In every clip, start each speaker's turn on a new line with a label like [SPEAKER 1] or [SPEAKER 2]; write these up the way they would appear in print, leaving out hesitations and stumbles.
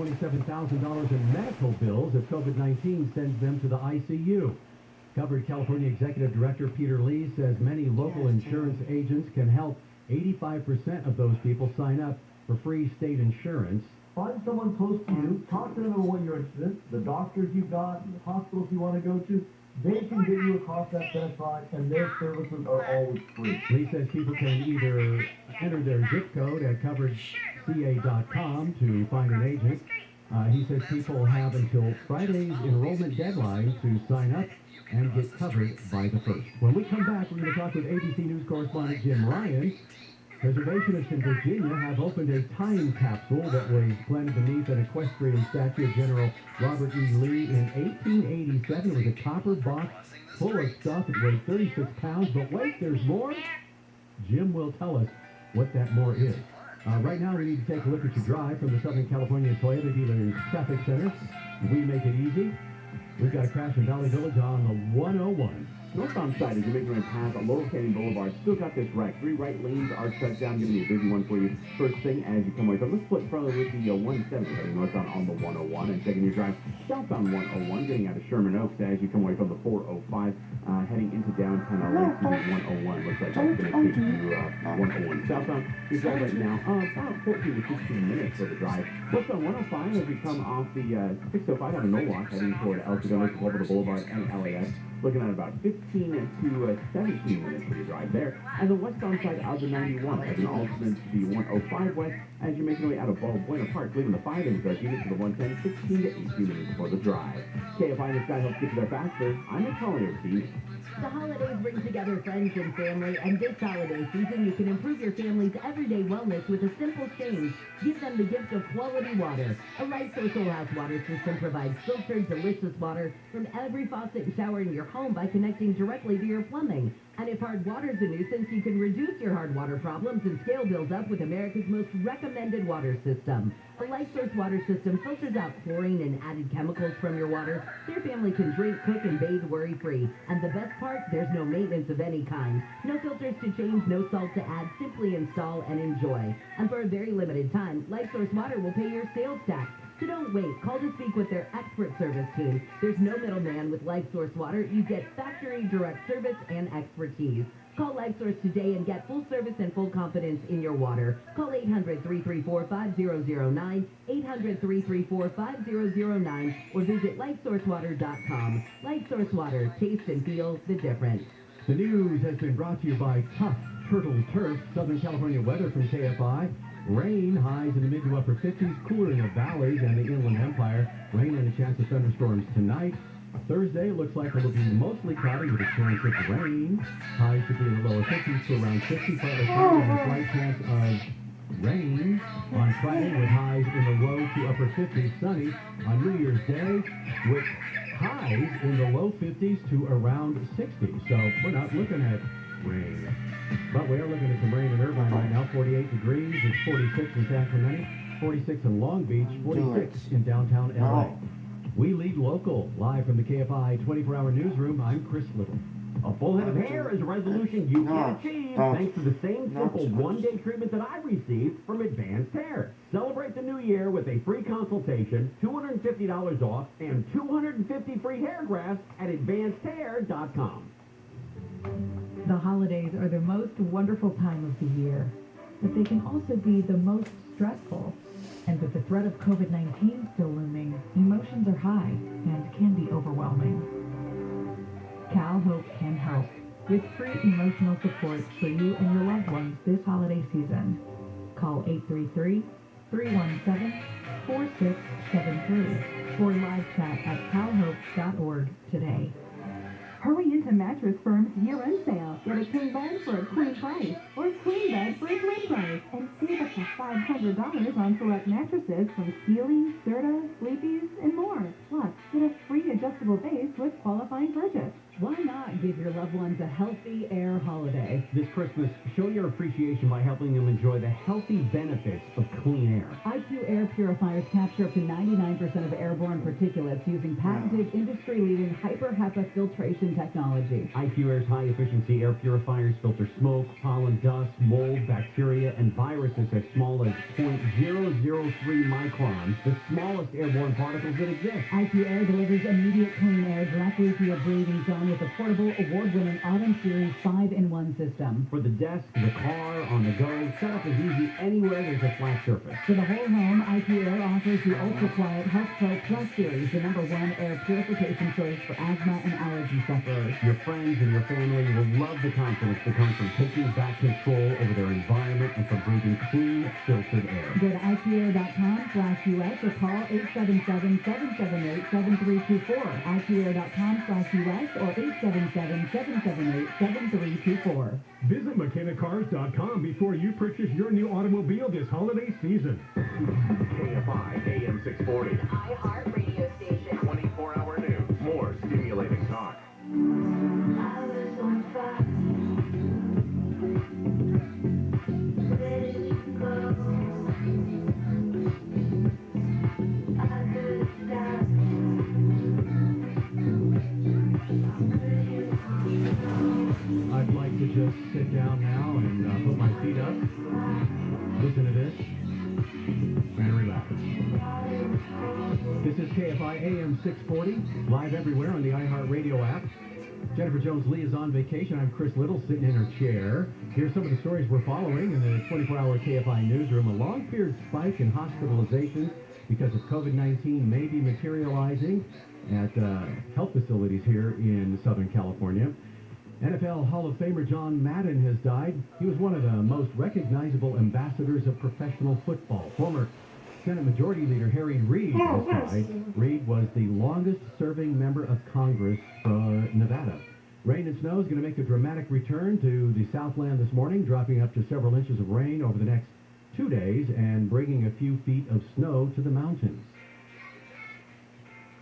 [SPEAKER 1] $27,000 in medical bills if COVID-19 sends them to the ICU. Covered California Executive Director Peter Lee says many local insurance agents can help 85% of those people sign up for free state insurance.
[SPEAKER 2] Find someone close to you, talk to them about what you're interested in, the doctors you've got, the hospitals you want to go to. They can get you across that finish line, and their services are always free.
[SPEAKER 1] Lee says people can either enter their zip code at coveredca.com to find an agent. He says people have until Friday's enrollment deadline to sign up and get covered by the 1st. When we come back, we're going to talk with ABC News correspondent Jim Ryan. Preservationists in Virginia have opened a time capsule that was planted beneath an equestrian statue of General Robert E. Lee in 1887. It was a copper box full of stuff. It weighed 36 pounds. But wait, there's more? Jim will tell us what that more is. Right now, we need to take a look at your drive from the Southern California Toyota Dealers Traffic Center. We make it easy. We've got a crash in Valley Village on the 101.
[SPEAKER 3] Northbound side, as you're making your way past Laurel Canyon Boulevard, still got this wreck. 3 right lanes are shut down, giving you a busy one for you. First thing as you come away from, let's split further with the 170 heading northbound on the 101 and taking your drive southbound 101, getting out of Sherman Oaks as you come away from the 405, heading into downtown LA to the 101. Looks like that's going to take you 101 southbound. Your drive right now, about 14 to 15 minutes for the drive. What's on 105 as you come off the 605 out of Norwalk, heading toward El Segundo, over the Boulevard and LAX. Looking at about 15 to 17 minutes for your drive there. And the westbound side of the 91 as an alternate to the 105 west as you're making your way out of Buena Park, leaving the 5 in unit to the 110, 16 to 18 minutes for the drive. KFI in the sky helps get you there faster. I'm Antonio Steve.
[SPEAKER 4] The holidays bring together friends and family, and this holiday season you can improve your family's everyday wellness with a simple change. Give them the gift of quality water. A Light Source Whole House water system provides filtered, delicious water from every faucet and shower in your home by connecting directly to your plumbing. And if hard water's a nuisance, you can reduce your hard water problems and scale bills up with America's most recommended water system. A Light Source water system filters out chlorine and added chemicals from your water so your family can drink, cook, and bathe worry-free. And the best part, there's no maintenance of any kind. No filters to change, no salt to add. Simply install and enjoy. And for a very limited time, Light Source Water will pay your sales tax. So don't wait. Call to speak with their expert service team. There's no middleman with Light Source Water. You get factory direct service and expertise. Call Light Source today and get full service and full confidence in your water. Call 800-334-5009, 800-334-5009, or visit lightsourcewater.com. Light Source Water. Taste and feel the difference.
[SPEAKER 1] The news has been brought to you by Tough Turtle Turf, Southern California weather from KFI. Rain, highs in the mid to upper 50s, cooler in the valleys and the Inland Empire. Rain and a chance of thunderstorms tonight. Thursday looks like it will be mostly cloudy with a chance of rain. Highs should be in the lower 50s to around 60, partly cloudy and a slight chance of rain. On Friday with highs in the low to upper 50s, sunny. On New Year's Day with highs in the low 50s to around 60. So we're not looking at rain. But we are looking at some rain in Irvine right now. 48 degrees. It's 46 in Sacramento, 46 in Long Beach, 46 in downtown LA. We lead local. Live from the KFI 24-hour newsroom, I'm Chris Little. A full head of hair is a resolution you can achieve thanks to the same simple one-day treatment that I received from Advanced Hair. Celebrate the new year with a free consultation, $250 off, and 250 free hair grafts at advancedhair.com.
[SPEAKER 5] The holidays are the most wonderful time of the year, but they can also be the most stressful. And with the threat of COVID-19 still looming, emotions are high and can be overwhelming. Cal Hope can help with free emotional support for you and your loved ones this holiday season. Call 833-317-4673 or live chat at calhope.org today.
[SPEAKER 6] Hurry into Mattress Firm's year-end sale. Get a king bed for a queen price or a queen bed for a twin price. And save up to $500 on select mattresses from Sealy, Serta, Sleepy's, and more. Plus, get a free adjustable base with qualifying purchase.
[SPEAKER 4] Why not give your loved ones a healthy air holiday?
[SPEAKER 1] This Christmas, show your appreciation by helping them enjoy the healthy benefits of clean air.
[SPEAKER 4] IQ air purifiers capture up to 99% of airborne particulates using patented industry-leading hyper-HEPA filtration technology.
[SPEAKER 1] IQ Air's high-efficiency air purifiers filter smoke, pollen, dust, mold, bacteria, and viruses as small as 0.003 microns, the smallest airborne particles that exist.
[SPEAKER 4] IQ Air delivers immediate clean air directly to your breathing zone with a portable, award-winning Autumn Series 5-in-1 system.
[SPEAKER 1] For the desk, the car, on the go, setup is easy anywhere there's a flat surface.
[SPEAKER 4] For the whole home, IQ Air offers the ultra-quiet Health Pro Plus Series, the #1 air purification choice for asthma and allergy sufferers.
[SPEAKER 1] Your friends and your family will love the confidence that comes from taking back control over their environment and from breathing clean, filtered air.
[SPEAKER 4] Go to IQAir.com/US or call 877-778-7324. IQAir.com/US or 877-778-7324.
[SPEAKER 7] Visit McKennaCars.com before you purchase your new automobile this holiday season.
[SPEAKER 3] KFI AM 640.
[SPEAKER 8] iHeart radio station.
[SPEAKER 3] 24-hour news. More stimulating talk.
[SPEAKER 1] I'd like to just sit down now and put my feet up, listen to this, and relax. This is KFI AM 640, live everywhere on the iHeartRadio app. Jennifer Jones-Lee is on vacation. I'm Chris Little, sitting in her chair. Here's some of the stories we're following in the 24-hour KFI newsroom. A long-period spike in hospitalizations because of COVID-19 may be materializing at health facilities here in Southern California. NFL Hall of Famer John Madden has died. He was one of the most recognizable ambassadors of professional football. Former Senate Majority Leader Harry Reid has died. Reid was the longest-serving member of Congress for Nevada. Rain and snow is going to make a dramatic return to the Southland this morning, dropping up to several inches of rain over the next 2 days and bringing a few feet of snow to the mountains.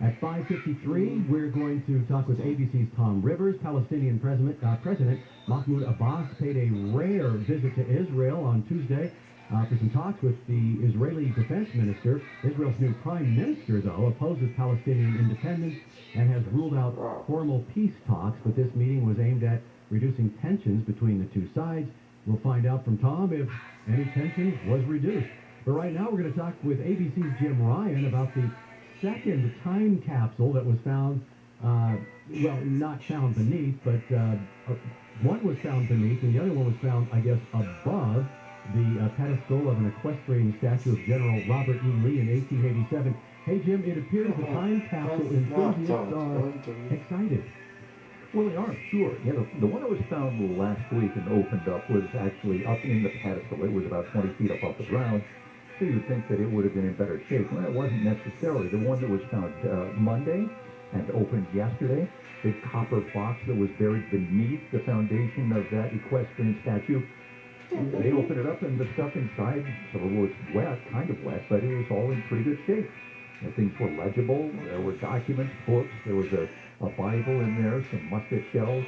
[SPEAKER 1] At 5:53, we're going to talk with ABC's Tom Rivers. Palestinian President Mahmoud Abbas paid a rare visit to Israel on Tuesday for some talks with the Israeli defense minister. Israel's new prime minister, though, opposes Palestinian independence and has ruled out formal peace talks, but this meeting was aimed at reducing tensions between the two sides. We'll find out from Tom if any tension was reduced. But right now, we're going to talk with ABC's Jim Ryan about the second time capsule that was found, well, not found beneath, but one was found beneath, and the other one was found, I guess, above the pedestal of an equestrian statue of General Robert E. Lee in 1887. Hey, Jim, it appears the time capsule enthusiasts are excited.
[SPEAKER 9] Well, they are, sure. You know, the one that was found last week and opened up was actually up in the pedestal. It was about 20 feet up off the ground. So you would think that it would have been in better shape. Well, it wasn't necessarily. The one that was found Monday and opened yesterday, the copper box that was buried beneath the foundation of that equestrian statue, they opened it up and the stuff inside, so it was wet, kind of wet, but it was all in pretty good shape. Things were legible. There were documents, books. There was a Bible in there, some musket shells.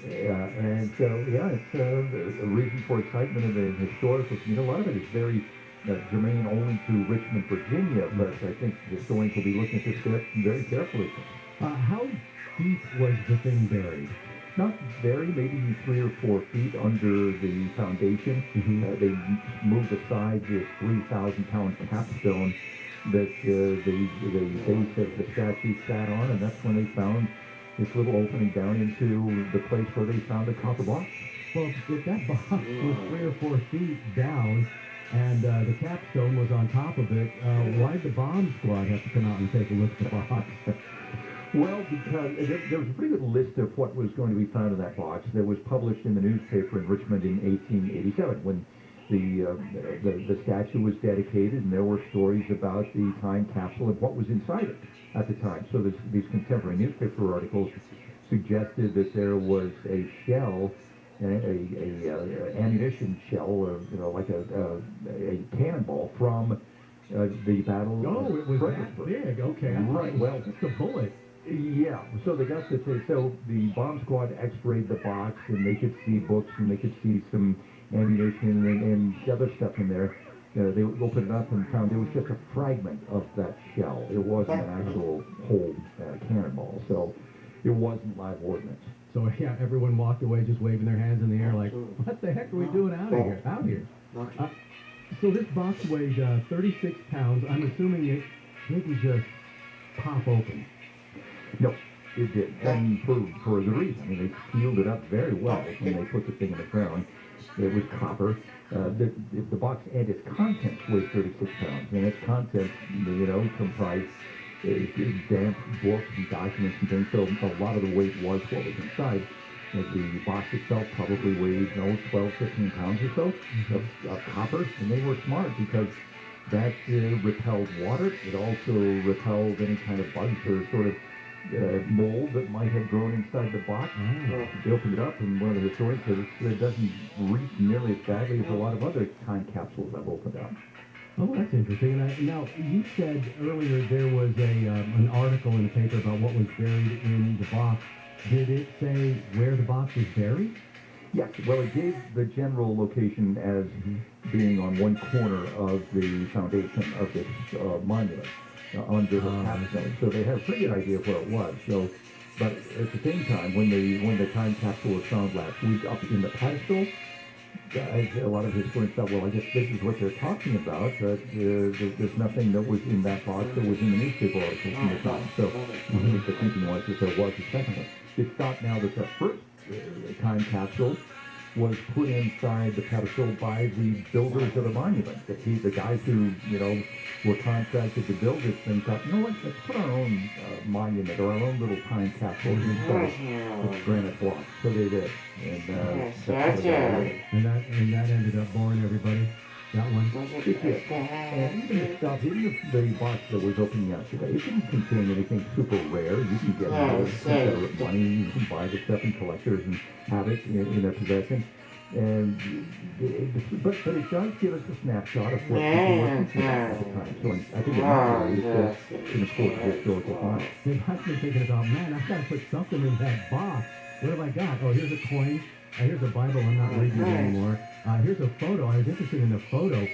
[SPEAKER 9] And so, yeah, it's a reason for excitement in the historical community. A lot of it is very germane only to Richmond, Virginia, but I think historians will be looking at this very carefully.
[SPEAKER 1] How deep was the thing buried?
[SPEAKER 9] Not very, maybe 3 or 4 feet under the foundation. They moved aside this 3,000-pound capstone that the base of the statue sat on, and that's when they found this little opening down into the place where they found the copper box.
[SPEAKER 1] Well, if that box was 3 or 4 feet down, and the capstone was on top of it, why'd the bomb squad have to come out and take a look at the box?
[SPEAKER 9] Well, because there was a pretty good list of what was going to be found in that box that was published in the newspaper in Richmond in 1887 when the statue was dedicated, and there were stories about the time capsule and what was inside it at the time. So these contemporary newspaper articles suggested that there was a shell, a ammunition shell, like a cannonball from the battle.
[SPEAKER 1] Oh, it was that
[SPEAKER 9] Fredericksburg.
[SPEAKER 1] big. Okay,
[SPEAKER 9] right. Well,
[SPEAKER 1] just a bullet.
[SPEAKER 9] Yeah, so they got to say, so the bomb squad x-rayed the box, and they could see books, and they could see some ammunition and other stuff in there. They opened it up and found it was just a fragment of that shell. It wasn't an actual whole cannonball, so it wasn't live ordnance.
[SPEAKER 1] So yeah, everyone walked away just waving their hands in the air like, what the heck are we doing out here? So this box weighed 36 pounds. I'm assuming it didn't just pop open.
[SPEAKER 9] No, it did, and for the reason. I mean, they sealed it up very well when they put the thing in the ground. It was copper. The box and its contents weighed 36 pounds, and its contents, comprised damp books and documents and things, so a lot of the weight was what was inside. The box itself probably weighed, 12, 15 pounds or so of copper, and they were smart because that repelled water. It also repelled any kind of bugs or sort of mold that might have grown inside the box. They opened it up, and one of the historians said it doesn't reek nearly as badly as a lot of other time capsules I've opened up.
[SPEAKER 1] Oh, that's interesting. And now, you said earlier there was an article in the paper about what was buried in the box. Did it say where the box was buried?
[SPEAKER 9] Yes. Well, it gave the general location as being on one corner of the foundation of this monument. Under the capstone, so they had a pretty good idea of where it was. So, but at the same time, when the time capsule was found last week up in the pedestal, a lot of historians thought, well, I guess this is what they're talking about. There's nothing that was in that box that was in the newspaper article from the time. So I think the thinking was that there was a second one. It's thought now that the first time capsule was put inside the pedestal by the builders of the monument. The guys who, were contracted to build this thing thought, let's put our own monument or our own little time capsule inside this granite block. So they did.
[SPEAKER 1] And that ended up boring everybody. That one?
[SPEAKER 9] It did. And even the stuff, even the box that was opened yesterday, it didn't contain anything super rare. You can get Confederate money, you can buy the stuff, and collectors and have it in their possession. And but it does give us a snapshot of what people were thinking at the time. So I think it's an important historical find.
[SPEAKER 1] They must be thinking about, man, I've got to put something in that box. What have I got? Oh, here's a coin. Here's a Bible. I'm not reading it anymore. Here's a photo. I was interested in the photo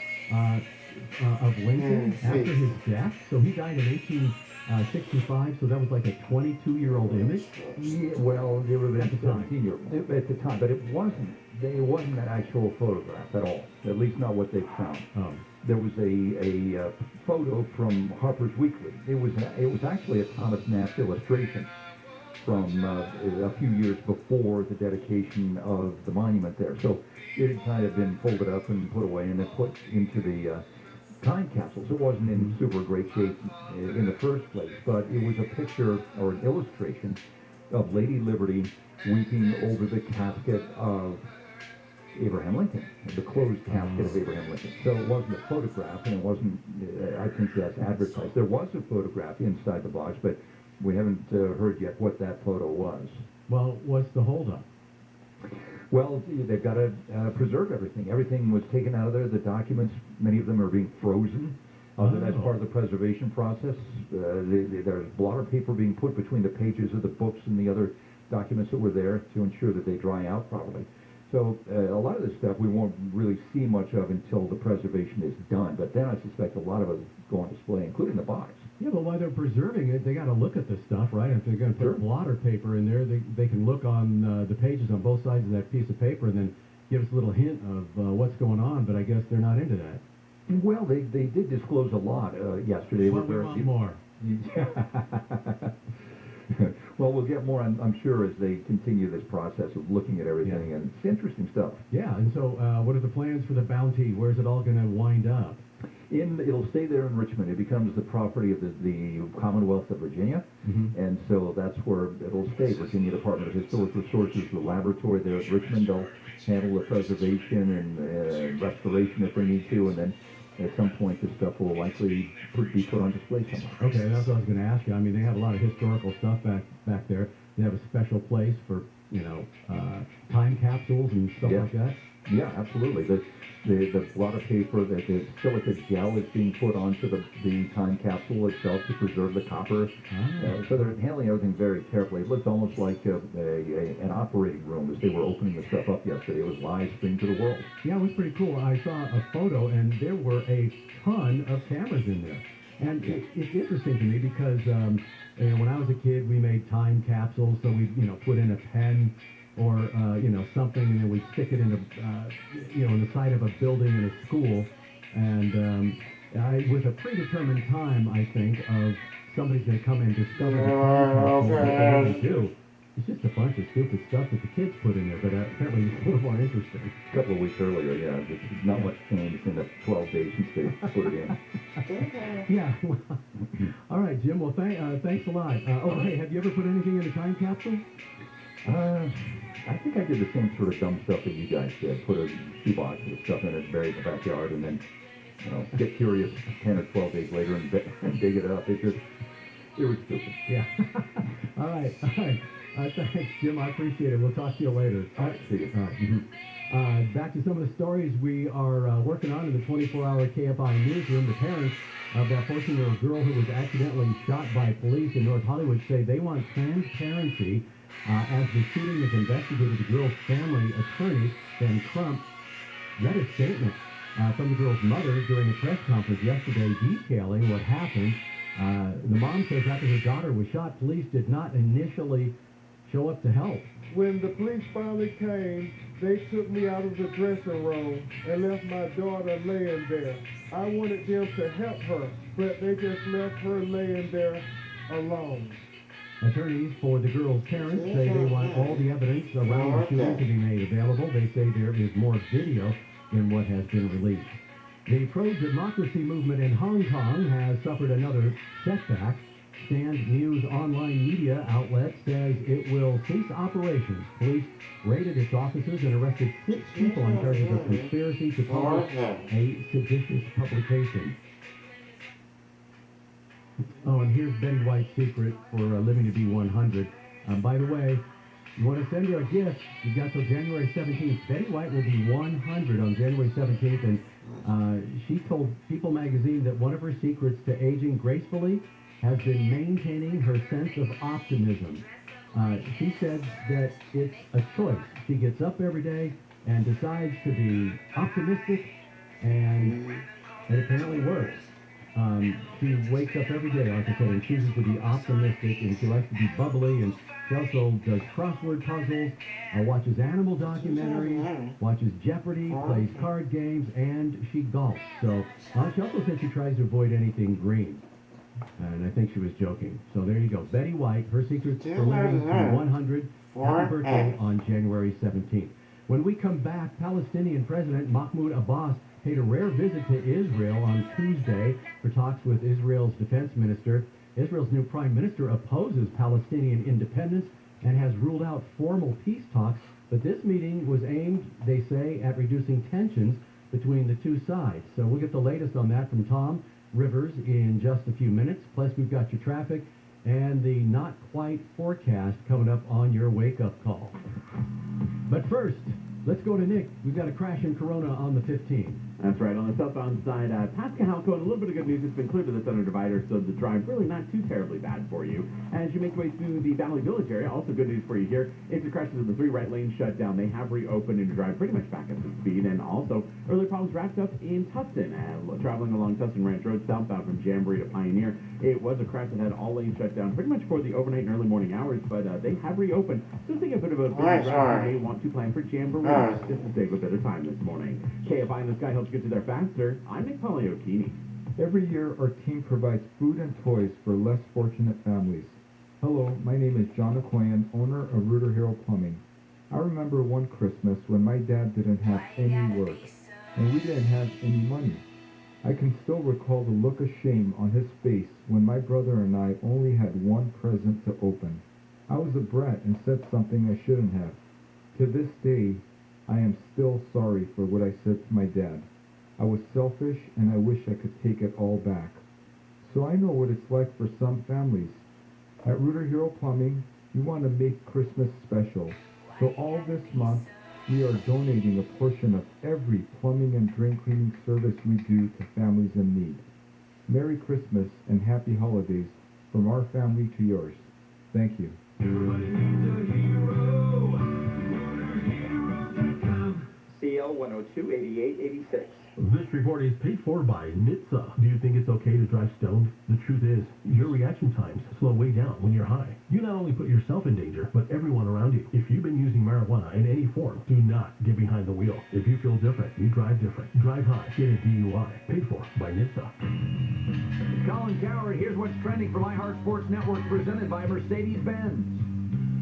[SPEAKER 1] of Lincoln after his death. So he died in 1865, so that was like a 22-year-old image?
[SPEAKER 9] Yeah, well, they were at the 17-year-old at the time, but it wasn't an actual photograph at all, at least not what they found. There was a photo from Harper's Weekly. It was actually a Thomas Nast illustration from a few years before the dedication of the monument there. So it had kind of been folded up and put away and then put into the time capsules. It wasn't in super great shape in the first place, but it was a picture or an illustration of Lady Liberty weeping over the casket of Abraham Lincoln, the closed casket of Abraham Lincoln. So it wasn't a photograph, and it wasn't, I think that's advertised. There was a photograph inside the box, but we haven't heard yet what that photo was.
[SPEAKER 1] Well, what's the holdup?
[SPEAKER 9] Well, they've got to preserve everything. Everything was taken out of there. The documents, many of them are being frozen. That's part of the preservation process. There's blotter paper being put between the pages of the books and the other documents that were there to ensure that they dry out properly. So a lot of this stuff we won't really see much of until the preservation is done. But then I suspect a lot of it will go on display, including the box.
[SPEAKER 1] Yeah, but while they're preserving it, they got to look at the stuff, right? If they're going to put blotter paper in there, they can look on the pages on both sides of that piece of paper and then give us a little hint of what's going on, but I guess they're not into that.
[SPEAKER 9] Well, they did disclose a lot yesterday.
[SPEAKER 1] Well, we want more.
[SPEAKER 9] Well, we'll get more, I'm sure, as they continue this process of looking at everything, and it's interesting stuff.
[SPEAKER 1] Yeah, and so what are the plans for the bounty? Where's it all going to wind up?
[SPEAKER 9] It'll stay there in Richmond. It becomes the property of the Commonwealth of Virginia, and so that's where it'll stay. Virginia Department of Historic Resources, the laboratory there at Richmond, they'll handle the preservation and restoration if they need to, and then at some point this stuff will likely be put on display somewhere.
[SPEAKER 1] Okay, that's what I was going to ask you. I mean, they have a lot of historical stuff back there. They have a special place for, time capsules and stuff like that.
[SPEAKER 9] Yeah, absolutely. the blotter paper, the silica gel is being put onto the time capsule itself to preserve the copper. So they're handling everything very carefully. It looks almost like an operating room as they were opening the stuff up yesterday. It was live streamed to the world.
[SPEAKER 1] Yeah, it was pretty cool. I saw a photo, and there were a ton of cameras in there. And it's interesting to me because, when I was a kid, we made time capsules, so we, put in a pen or, something, and then we'd stick it in in the side of a building in a school. And with a predetermined time, I think, of somebody's going to come and discover the time capsule, what they're going to do. It's just a bunch of stupid stuff that the kids put in there, but apparently it's a little more interesting.
[SPEAKER 9] A couple of weeks earlier, yeah, there's not much changed in the 12 days since they put it in.
[SPEAKER 1] Yeah, well, all right, Jim, well, thanks a lot. Hey, have you ever put anything in a time capsule?
[SPEAKER 9] I think I did the same sort of dumb stuff that you guys did. Put a shoebox of stuff in it, buried in the backyard, and then, get curious 10 or 12 days later and dig it up. It was stupid.
[SPEAKER 1] Yeah. All right. Thanks, Jim. I appreciate it. We'll talk to you later.
[SPEAKER 9] All right, see you.
[SPEAKER 1] Back to some of the stories we are working on in the 24-hour KFI newsroom. The parents of that 14-year-old girl who was accidentally shot by police in North Hollywood say they want transparency as the shooting is investigated. The girl's family attorney, Ben Crump, read a statement from the girl's mother during a press conference yesterday detailing what happened. The mom says after her daughter was shot, police did not initially show up to help.
[SPEAKER 10] When the police finally came, they took me out of the dressing room and left my daughter laying there. I wanted them to help her, but they just left her laying there alone.
[SPEAKER 1] Attorneys for the girl's parents say they want all the evidence around the shooting to be made available. They say there is more video than what has been released. The pro-democracy movement in Hong Kong has suffered another setback. Stand News online media outlet says it will cease operations. Police raided its offices and arrested 6 people on charges of conspiracy to publish a seditious publication. Oh, and here's Betty White's secret for living to be 100. By the way, you want to send her a gift, you've got till January 17th. Betty White will be 100 on January 17th, and she told People magazine that one of her secrets to aging gracefully has been maintaining her sense of optimism. She said that it's a choice. She gets up every day and decides to be optimistic, and it apparently works. She wakes up every day, like I said, and chooses to be optimistic, and she likes to be bubbly, and she also does crossword puzzles, watches animal documentaries, watches Jeopardy, plays card games, and she golfs. So she also said she tries to avoid anything green. And I think she was joking. So there you go. Betty White, her secrets for living to 100. Happy birthday on January 17th. When we come back, Palestinian President Mahmoud Abbas paid a rare visit to Israel on Tuesday for talks with Israel's defense minister. Israel's new prime minister opposes Palestinian independence and has ruled out formal peace talks. But this meeting was aimed, they say, at reducing tensions between the two sides. So we'll get the latest on that from Tom Rivers in just a few minutes. Plus, we've got your traffic and the not quite forecast coming up on your wake-up call. But first, let's go to Nick. We've got a crash in Corona on the 15.
[SPEAKER 3] That's right. On the southbound side, past Cajalco, and a little bit of good news. It's been clear to the center divider, so the drive really not too terribly bad for you. As you make your way through the Valley Village area, also good news for you here. If the crashes of the 3 right lanes shut down, they have reopened and your drive pretty much back up to speed. And also, early problems wrapped up in Tustin. Traveling along Tustin Ranch Road southbound from Jamboree to Pioneer, it was a crash that had all lanes shut down pretty much for the overnight and early morning hours, but they have reopened. So think a bit of a busy route you may want to plan for Jamboree just to save a bit of time this morning. KFI in the Sky helps get you there faster. I'm Nick Poliokini.
[SPEAKER 11] Every year, our team provides food and toys for less fortunate families. Hello, my name is John Okoyan, owner of Rooter Hero Plumbing. I remember one Christmas when my dad didn't have any work, and we didn't have any money. I can still recall the look of shame on his face when my brother and I only had one present to open. I was a brat and said something I shouldn't have. To this day, I am still sorry for what I said to my dad. I was selfish, and I wish I could take it all back. So I know what it's like for some families. At Rooter Hero Plumbing, we want to make Christmas special. So all this month, we are donating a portion of every plumbing and drain cleaning service we do to families in need. Merry Christmas and Happy Holidays from our family to yours. Thank you.
[SPEAKER 3] CL 102-8886.
[SPEAKER 7] This report is paid for by NHTSA. Do you think it's okay to drive stoned? The truth is, your reaction times slow way down when you're high. You not only put yourself in danger, but everyone around you. If you've been using marijuana in any form, do not get behind the wheel. If you feel different, you drive different. Drive high, get a DUI. Paid for by NHTSA.
[SPEAKER 12] Colin Coward, here's what's trending from iHeart Sports Network, presented by Mercedes-Benz.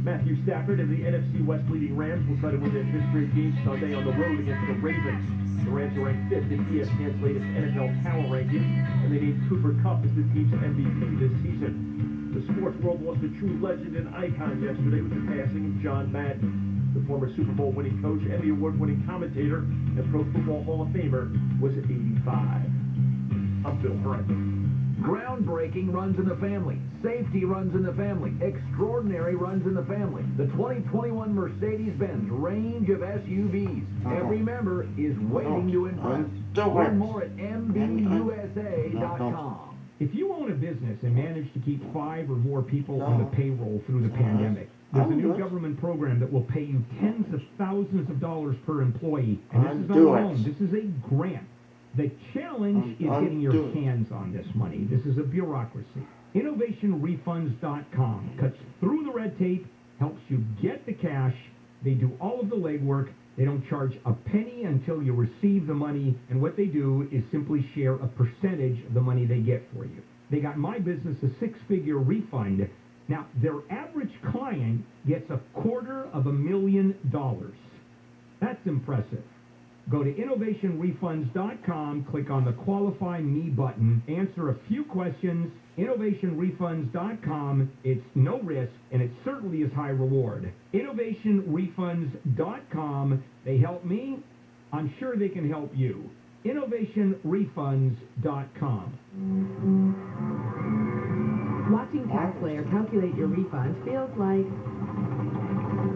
[SPEAKER 13] Matthew Stafford and the NFC West leading Rams will try to win their fifth straight game Sunday on the road against the Ravens. The Rams are ranked fifth in ESPN's latest NFL power ranking, and they named Cooper Kupp as the team's MVP this season. The sports world lost a true legend and icon yesterday with the passing of John Madden. The former Super Bowl winning coach, Emmy Award-winning commentator, and Pro Football Hall of Famer was 85. I'm Bill Brent.
[SPEAKER 12] Groundbreaking runs in the family. Safety runs in the family. Extraordinary runs in the family. The 2021 Mercedes-Benz range of SUVs. Every member is waiting to impress. Learn more at MBUSA.com.
[SPEAKER 14] If you own a business and manage to keep 5 or more people on the payroll through the pandemic, there's a new government program that will pay you tens of thousands of dollars per employee. And this is not a loan. This is a grant. The challenge is getting your hands on this money. This is a bureaucracy. InnovationRefunds.com cuts through the red tape, helps you get the cash. They do all of the legwork. They don't charge a penny until you receive the money, and what they do is simply share a percentage of the money they get for you. They got my business a 6-figure refund. Now, their average client gets $250,000. That's impressive. Go to InnovationRefunds.com, click on the Qualify Me button, answer a few questions. InnovationRefunds.com. It's no risk, and it certainly is high reward. InnovationRefunds.com. They help me. I'm sure they can help you. InnovationRefunds.com.
[SPEAKER 4] Watching TaxSlayer calculate your refunds feels like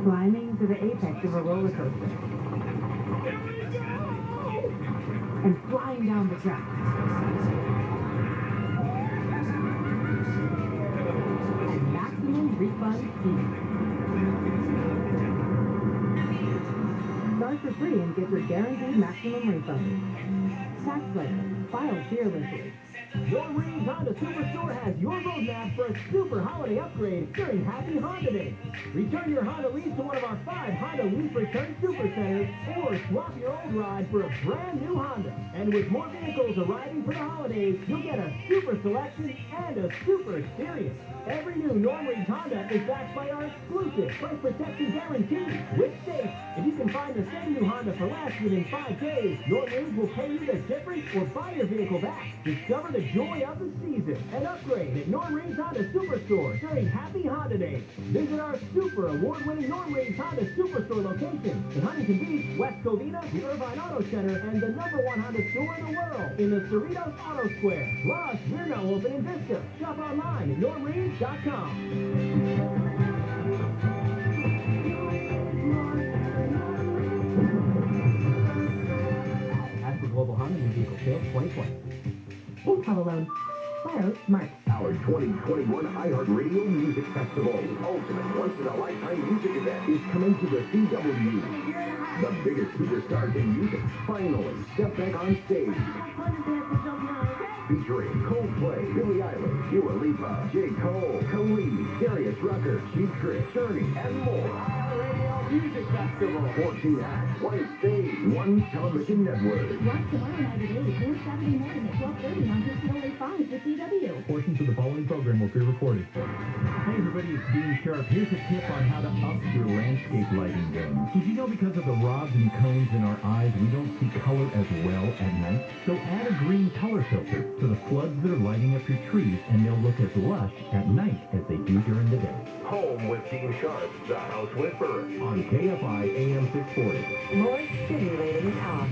[SPEAKER 4] climbing to the apex of a roller coaster and flying down the track. And maximum refund speed. Start for free and get your guaranteed maximum refund. TaxSlayer. File fearlessly.
[SPEAKER 15] Noreen's Honda Superstore has your roadmap for a super holiday upgrade during Happy Honda Day. Return your Honda Leaf to one of our 5 Honda Leaf Return Super Centers, or swap your old ride for a brand new Honda. And with more vehicles arriving for the holidays, you'll get a super selection and a super experience. Every new Noreen's Honda is backed by our exclusive price protection guarantee, which states if you can find the same new Honda for less within 5 days, Noreen's will pay you the difference or buy your vehicle back. Discover the joy of the season and upgrade at Noreen's Honda Superstore during Happy Honda Day. Visit our super award-winning Noreen's Honda Superstore locations in Huntington Beach, West Covina, the Irvine Auto Center, and the #1 Honda store in the world in the Cerritos Auto Square. Plus, we're now open in Vista. Shop online at Noreen's.com. As for Global Honda New Vehicle Sales 2020.
[SPEAKER 4] Think Home Alone. Claro, Smart.
[SPEAKER 16] Our 2021 iHeartRadio Music Festival, ultimate once-in-a-lifetime music event, is coming to the CW. The biggest superstars in music finally step back on stage. Featuring Coldplay, Billie Eilish, Dua Lipa, J. Cole, Khalid, Darius Rucker, Cheap Trick, Journey, and more. iHeartRadio Music Festival. 14 acts, one stage, one television network.
[SPEAKER 6] Watch tomorrow night at 8 or Saturday morning at 12:30 on Digital 5 for CW.
[SPEAKER 7] Portions of the following program will be recorded.
[SPEAKER 17] Hey everybody, it's Dean Sharp. Here's a tip on how to up your landscape lighting game. Did you know because of the rods and cones in our eyes, we don't see color as well at night? So add a green color filter to the floods that are lighting up your trees, and they'll look as lush at night as they do during the day.
[SPEAKER 16] Home with Dean Sharp, the House Whisperer,
[SPEAKER 1] on KFI AM 640.
[SPEAKER 4] More stimulating talk.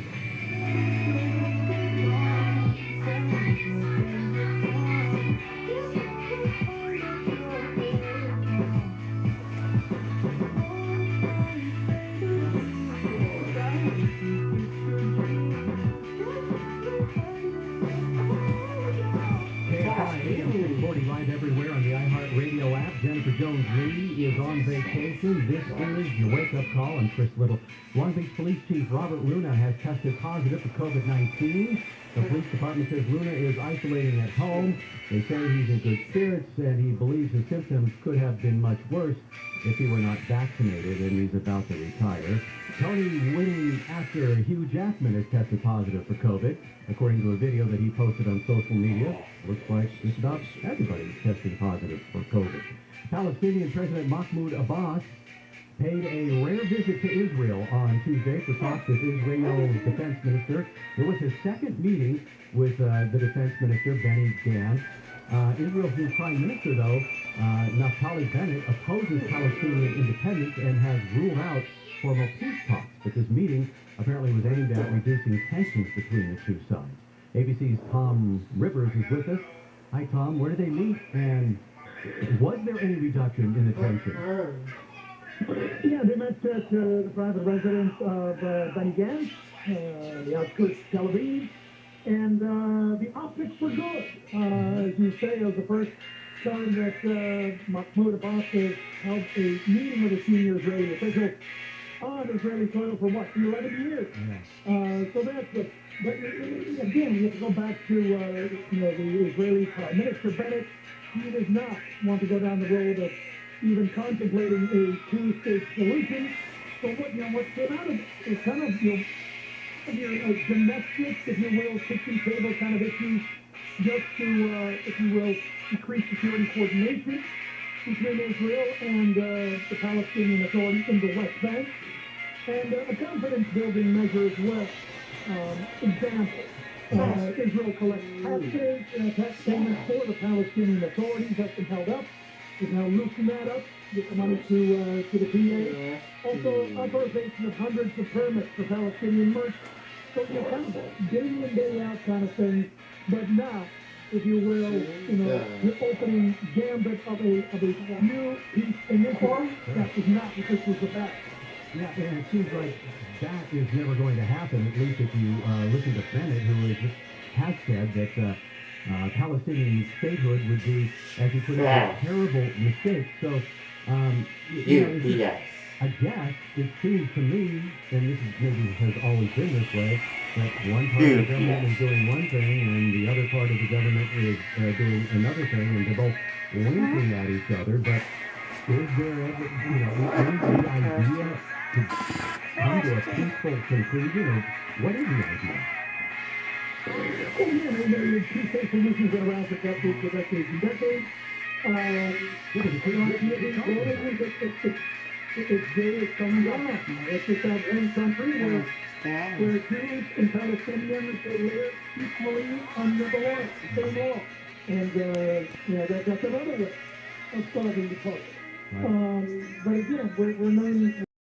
[SPEAKER 1] Jones Lee is on vacation. This is your wake-up call. I'm Chris Little. Long Beach Police Chief Robert Luna has tested positive for COVID-19. The police department says Luna is isolating at home. They say he's in good spirits, and he believes his symptoms could have been much worse if he were not vaccinated, and he's about to retire. Tony-winning actor Hugh Jackman has tested positive for COVID. According to a video that he posted on social media, looks like just about everybody's testing positive for COVID. Palestinian President Mahmoud Abbas paid a rare visit to Israel on Tuesday for talks with Israel's defense minister. It was his second meeting with the defense minister, Benny Gantz. Israel's new prime minister, though, Naftali Bennett, opposes Palestinian independence and has ruled out formal peace talks. But this meeting apparently was aimed at reducing tensions between the two sides. ABC's Tom Rivers is with us. Hi, Tom. Where did they meet? And was there any reduction in the tension?
[SPEAKER 18] Yeah, they met at the private residence of Benny Gantz, the outskirts of Tel Aviv, and the optics were good. As you say, it was the first time that Mahmoud Abbas has held a meeting with a senior Israeli official on Israeli soil for what, 11 years? Yeah. So that's good. But again, you have to go back to the Israeli Prime Minister Bennett. He does not want to go down the road of even contemplating a two-state solution. So what came out of it is kind of your domestic, if you will, kitchen table kind of issues, just to, if you will, increase security coordination between Israel and the Palestinian Authority in the West Bank, and a confidence-building measure as well. Example, Israel collects tax payments for the Palestinian authorities. That's been held up. We've now loosened that up, get the money to the PA. Also, authorization of hundreds of permits for Palestinian merch. So, kind of day in, day out kind of thing. But now, if you will, the opening gambit of a new peace initiative, that is not what this was about.
[SPEAKER 1] Yeah, and it seems like that is never going to happen, at least if you listen to Bennett, who has said that Palestinian statehood would be, as he put it, a terrible mistake. So, I guess it seems to me, and this is maybe has always been this way, that one part of the government is doing one thing and the other part of the government is doing another thing, and they're both winking at each other. But is there ever, is the idea to come to a peaceful conclusion, or what is the idea?
[SPEAKER 18] The two-state solutions been around for decades and decades. It's day is coming down. It's just that one country where Jews and Palestinians live equally under the law, the same law. And that's another way of solving the problem. But again, we're learning.